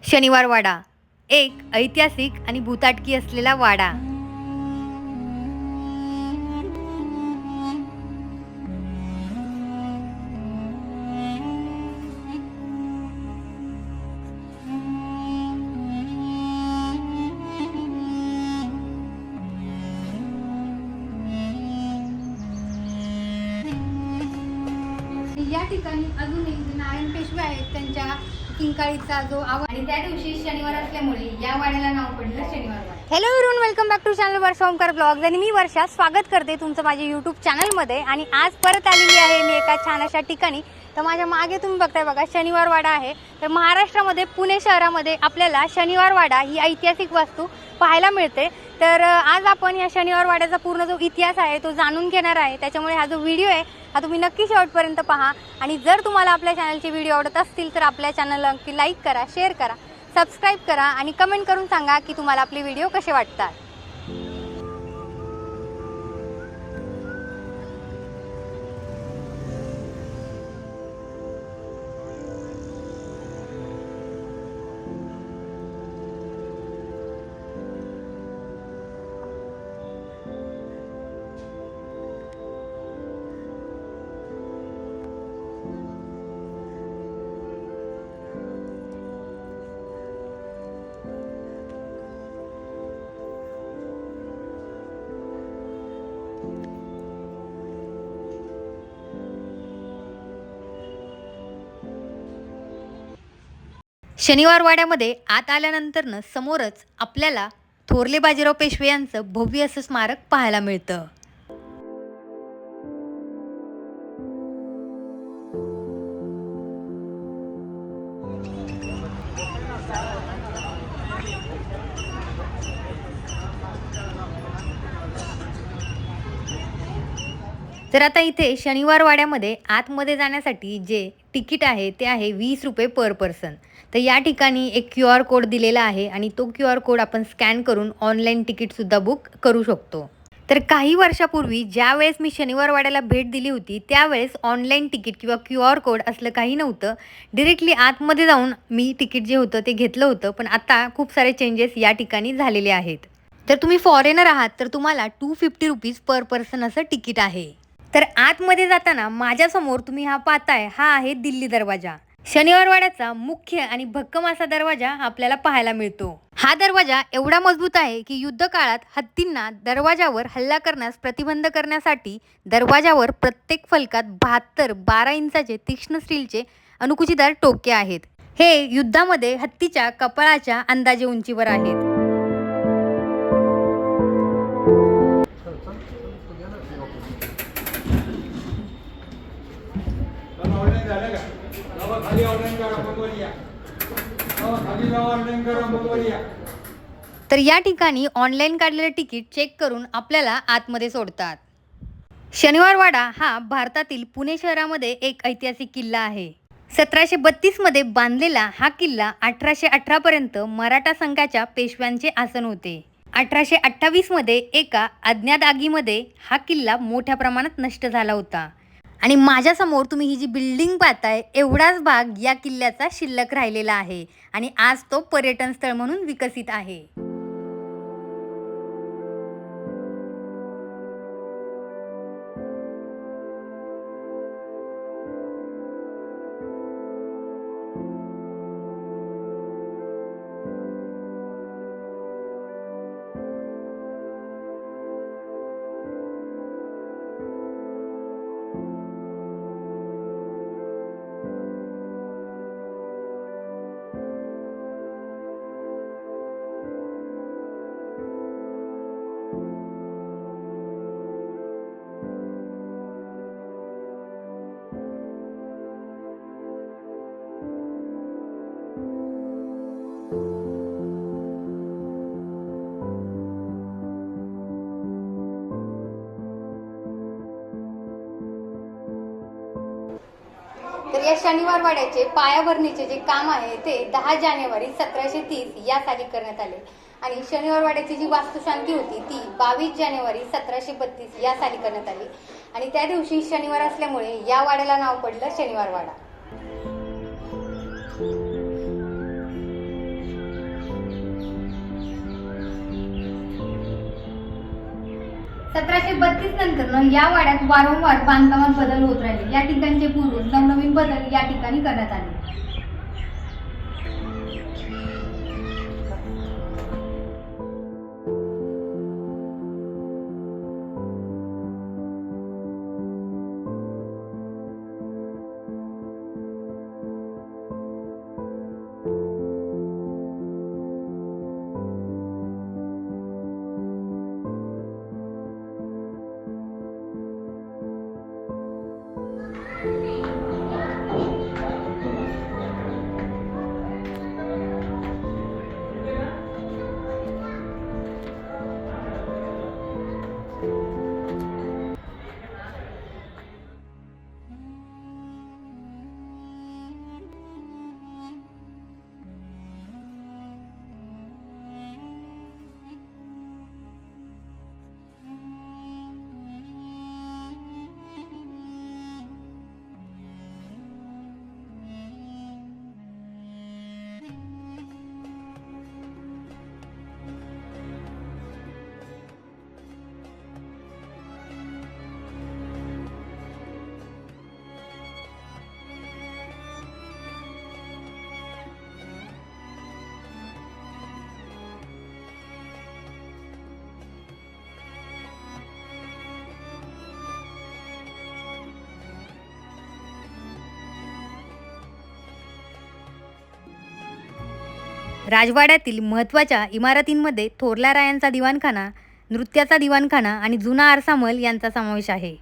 शनिवार वाडा एक ऐतिहासिक आणि भूताटकी असलेला वाडा। या ठिकाणी अजून एक नारायण पेशवे आहेत, त्यांच्या किंकाळीचा जो आवाज आणि त्या दिवशी शनिवार असल्यामुळे या वाड्याला नाव पडलं Shaniwar Wada. Hello everyone, welcome back to channel Varsha Omkar blogs आणि मी वर्षा स्वागत करते तुमचं माझ्या यूट्यूब चॅनलमध्ये। आणि आज परत आलेली आहे मी एका छान अशा ठिकाणी। तर माझ्या मागे तुम्ही बघताय बघा शनिवार वाडा आहे। तर महाराष्ट्रामध्ये पुणे शहरामध्ये आपल्याला शनिवार वाडा ही ऐतिहासिक वास्तू पाहायला मिळते। तर आज आपण या शनिवार वाड्याचा पूर्ण जो इतिहास आहे तो जाणून घेणार आहे। त्याच्यामुळे हा जो व्हिडिओ आहे हा तुम्ही नक्की शेवटपर्यंत पहा। आणि जर तुम्हाला आपल्या चॅनलचे व्हिडिओ आवडत असतील तर आपल्या चॅनलला नक्की लाईक करा, शेअर करा, सबस्क्राईब करा आणि कमेंट करून सांगा की तुम्हाला आपले व्हिडिओ कसे वाटतात। शनिवार वाड्यामध्ये आत आल्यानंतरनं समोरच आपल्याला थोरले बाजीराव पेशवे यांचं भव्य असं स्मारक पाहायला मिळतं। तर आता इथे शनिवार वाड्यामध्ये आतमध्ये जाण्यासाठी जे तिकीट आहे ते आहे 20 रुपये पर पर्सन। तर या ठिकाणी एक QR कोड दिलेला आहे आणि तो QR कोड आपण स्कॅन करून ऑनलाईन तिकीटसुद्धा बुक करू शकतो। तर काही वर्षापूर्वी ज्यावेळेस मी शनिवार वाड्याला भेट दिली होती त्यावेळेस ऑनलाईन तिकीट किंवा QR कोड असलं काही नव्हतं। डिरेक्टली आतमध्ये जाऊन मी तिकीट जे होतं ते घेतलं होतं। पण आता खूप सारे चेंजेस या ठिकाणी झालेले आहेत। तर तुम्ही फॉरेनर आहात तर तुम्हाला 250 रुपीज पर पर्सन असं तिकीट आहे। तर आतमध्ये जाताना माझ्यासमोर तुम्ही हा पाहताय हा आहे दिल्ली दरवाजा। शनिवार वाड्याचा मुख्य आणि भक्कम असा दरवाजा आपल्याला पाहायला मिळतो। हा दरवाजा एवढा मजबूत आहे की युद्ध काळात हत्तींना दरवाजावर हल्ला करण्यास प्रतिबंध करण्यासाठी दरवाजावर प्रत्येक फलकात 12 इंचाचे तीक्ष्ण स्टीलचे अणुकुचीदार टोके आहेत। हे युद्धामध्ये हत्तीच्या कपाळाच्या अंदाजे उंचीवर आहेत। तर या ठिकाणी ऑनलाईन काढलेले तिकीट चेक करून आपल्याला आतमध्ये सोडतात। शनिवार वाडा हा भारतातील पुणे शहरामध्ये एक ऐतिहासिक किल्ला आहे। 1732 मध्ये बांधलेला हा किल्ला 1818 पर्यंत मराठा संघाच्या पेशव्यांचे आसन होते। 1828 मध्ये एका अज्ञात आगीमध्ये हा किल्ला मोठ्या प्रमाणात नष्ट झाला होता। आणि माझ्यासमोर तुम्ही ही जी बिल्डिंग पाहताय एवढाच भाग या किल्ल्याचा शिल्लक राहिलेला आहे आणि आज तो पर्यटन स्थळ म्हणून विकसित आहे। तर या शनिवार वाड्याचे पायाभरणीचे जे काम आहे ते 10 जानेवारी 1730 या साली करण्यात आले आणि शनिवार वाड्याची जी वास्तुशांती होती ती 22 जानेवारी 1732 या साली करण्यात आली आणि त्या दिवशी शनिवार असल्यामुळे या वाड्याला नाव पडलं शनिवार वाडा। 1732 नंतर या वाड्यात वारंवार बांधकामात बदल होत राहिले. या ठिकाणचे पूर्व नवनवीन बदल या ठिकाणी करण्यात आले. राजवाड्यातील महत्त्वाच्या इमारतींमध्ये थोरल्या रायांचा दिवाणखाना, नृत्याचा दिवाणखाना आणि जुना आरसा महल यांचा समावेश आहे.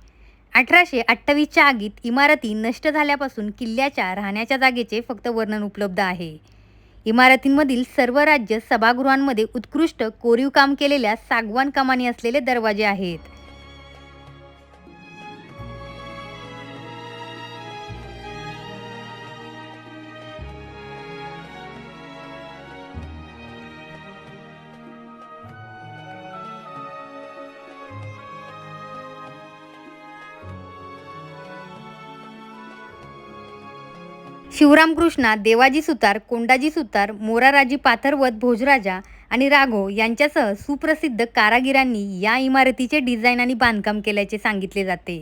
1828च्या आगीत इमारती नष्ट झाल्यापासून किल्ल्याच्या राहण्याच्या जागेचे फक्त वर्णन उपलब्ध आहे. इमारतींमधील सर्व राज्य सभागृहांमध्ये उत्कृष्ट कोरीव काम केलेल्या सागवान कमानी असलेले दरवाजे आहेत. शिवरामकृष्णा, देवाजी सुतार, कोंडाजी सुतार, मोराराजी पाथरवत, भोजराजा आणि राघव यांच्यासह सुप्रसिद्ध कारागिरांनी या इमारतीचे डिझाईन आणि बांधकाम केल्याचे सांगितले जाते.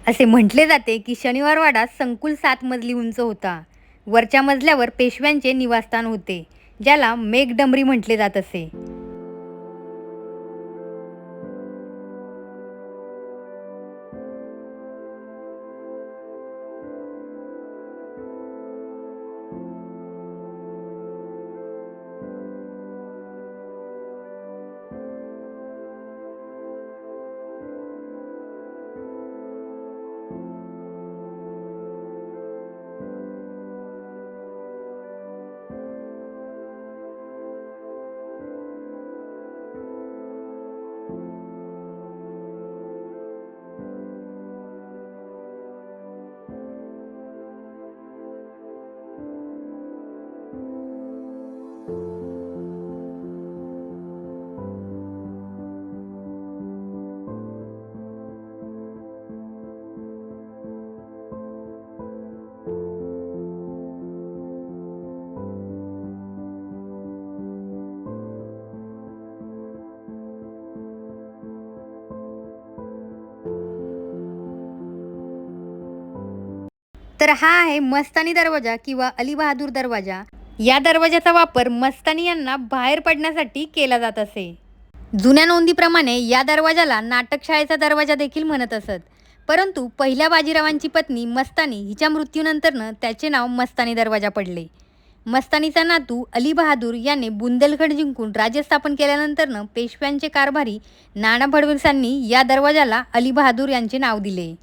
असे म्हटले जाते की शनिवारवाडा संकुल 7 मजली उंच होता. वरच्या मजल्यावर पेशव्यांचे निवासस्थान होते, ज्याला मेघडंबरी म्हटले जात असे. तर हा आहे मस्तानी दरवाजा किंवा अली बहादूर दरवाजा. या दरवाजाचा वापर मस्तानी यांना बाहेर पडण्यासाठी केला जात असे. जुन्या नोंदीप्रमाणे या दरवाजाला नाटकशाळेचा दरवाजा देखील म्हणत असत. परंतु पहिल्या बाजीरावांची पत्नी मस्तानी हिच्या मृत्यूनंतरनं त्याचे नाव मस्तानी दरवाजा पडले. मस्तानीचा नातू अली बहादूर याने बुंदेलखंड जिंकून राज्य स्थापन केल्यानंतरनं पेशव्यांचे कारभारी नाना फडणवीसांनी या दरवाजाला अली बहादूर यांचे नाव दिले.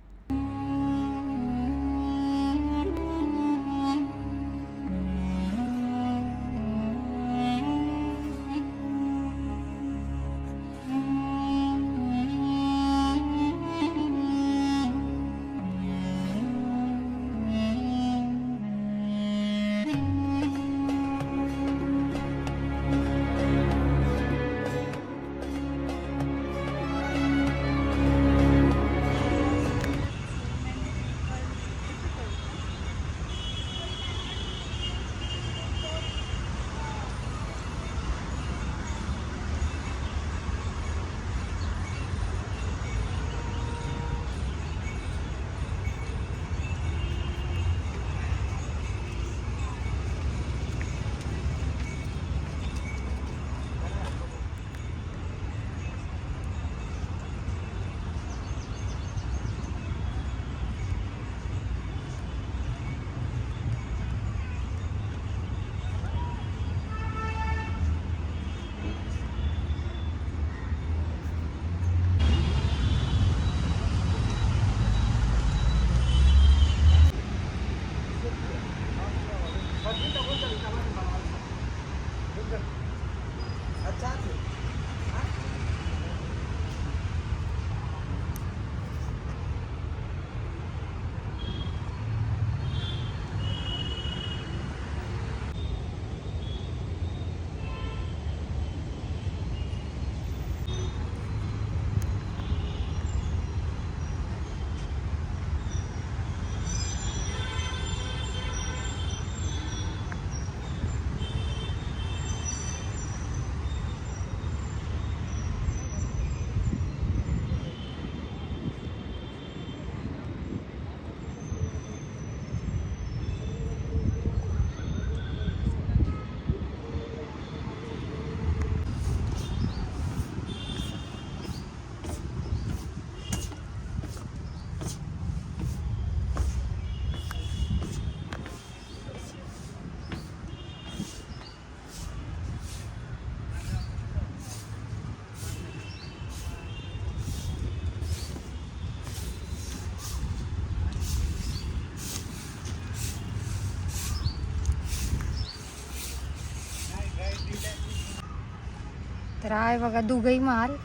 तर आहे बघा दुगई माल.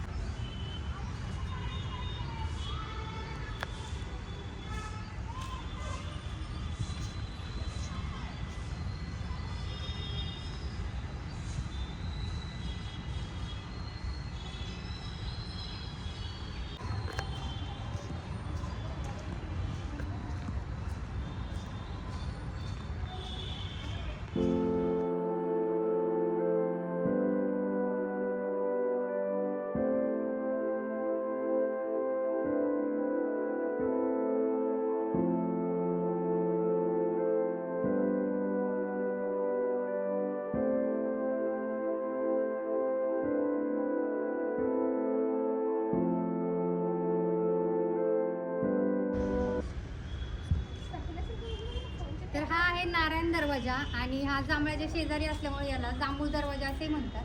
तर हा आहे नारायण दरवाजा आणि हा जांभळाच्या शेजारी असल्यामुळे याला जांभूळ दरवाजा असे म्हणतात.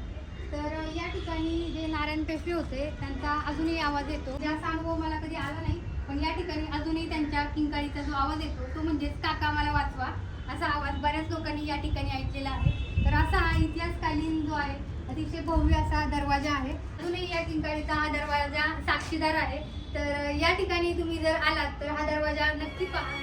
तर या ठिकाणी जे नारायण पेशवे होते त्यांचा अजूनही आवाज येतो. असा अनुभव मला कधी आला नाही, पण या ठिकाणी अजूनही त्यांच्या किंकाळीचा जो आवाज येतो तो म्हणजेच काका मला वाचवा असा आवाज बऱ्याच लोकांनी या ठिकाणी ऐकलेला आहे. तर असा हा इतिहासकालीन जो आहे अतिशय भव्य असा दरवाजा आहे. अजूनही या किंकाळीचा हा दरवाजा साक्षीदार आहे. तर या ठिकाणी तुम्ही जर आलात तर हा दरवाजा नक्की पहा.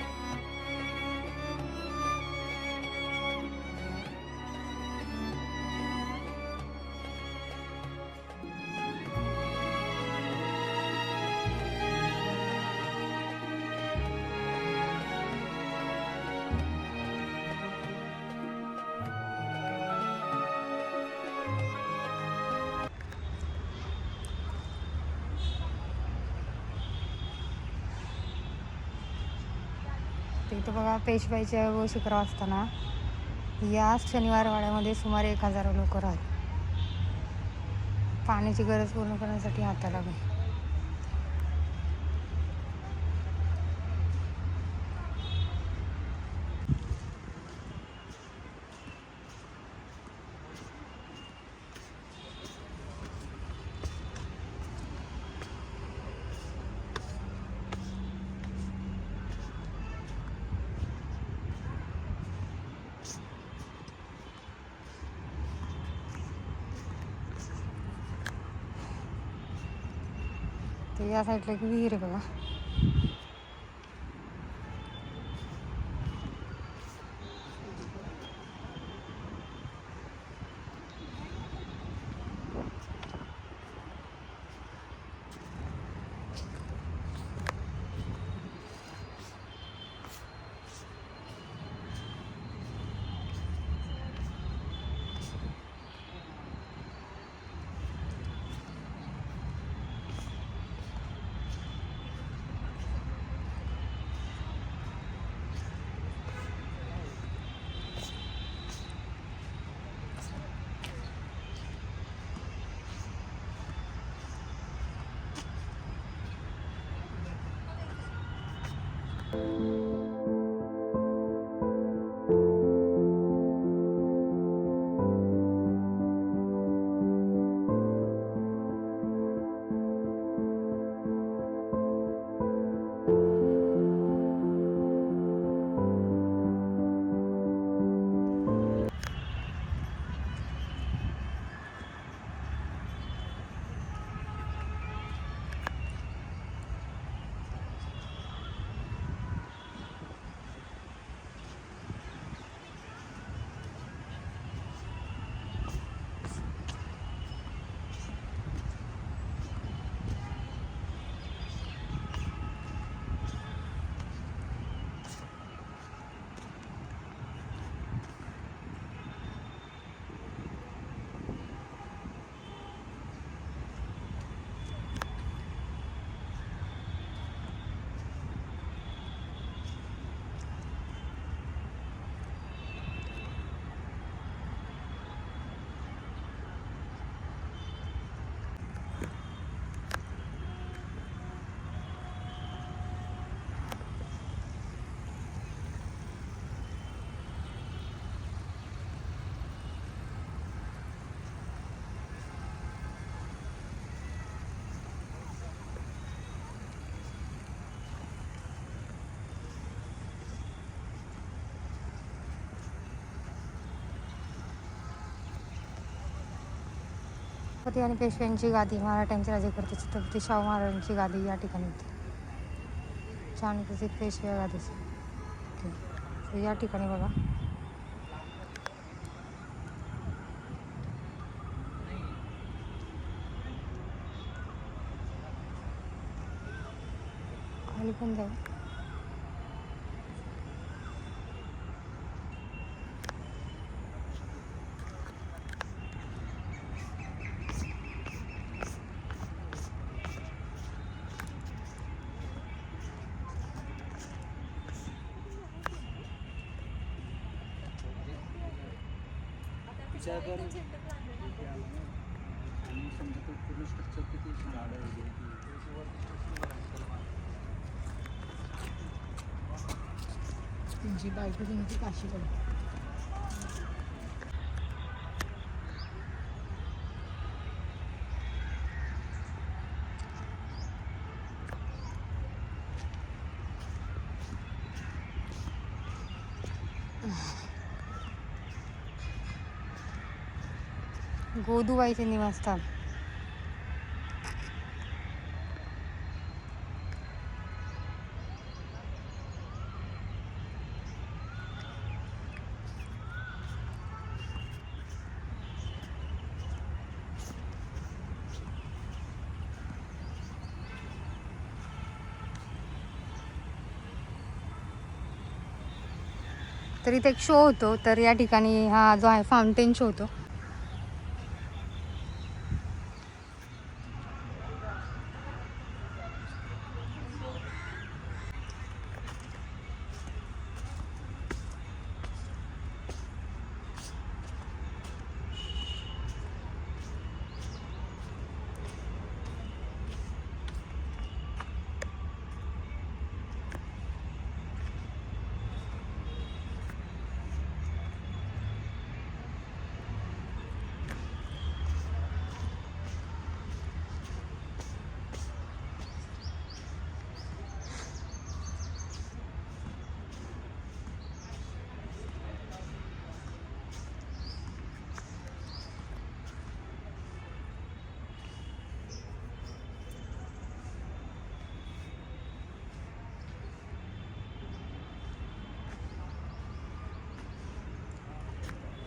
इथं बघा पेशवाईच्या शिखरावर असताना या शनिवार वाड्यामध्ये सुमारे 1000 लोक राहतात. पाण्याची गरज पूर्ण करण्यासाठी हाताला लागेल. ते या साईडला एक विहीर आहे बघा. छत्रपती आणि पेशव्यांची गादी, मराठ्यांचे राज्यकर्ते छत्रपती शाहू महाराजांची गादी या ठिकाणी होती. छान प्रसिद्ध पेशव्या गादीची. ओके, तर या ठिकाणी बघा खाली पण जाऊ. त्यांची बायको त्यांची काशीकडे. गोदूबाईचे निवासस्थान. तर इथे एक शो होतो, तर या ठिकाणी हा जो आहे फाउंटेन शो होतो.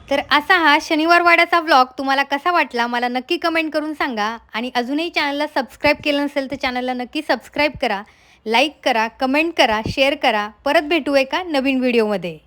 तर असा हा शनिवार वाड्याचा व्लॉग तुम्हाला कसा वाटला मला नक्की कमेंट करून सांगा. आणि अजूनही चॅनलला सबस्क्राईब केलं नसेल तर चॅनलला नक्की सबस्क्राईब करा, लाईक करा, कमेंट करा, शेअर करा. परत भेटू एका नवीन व्हिडिओमध्ये.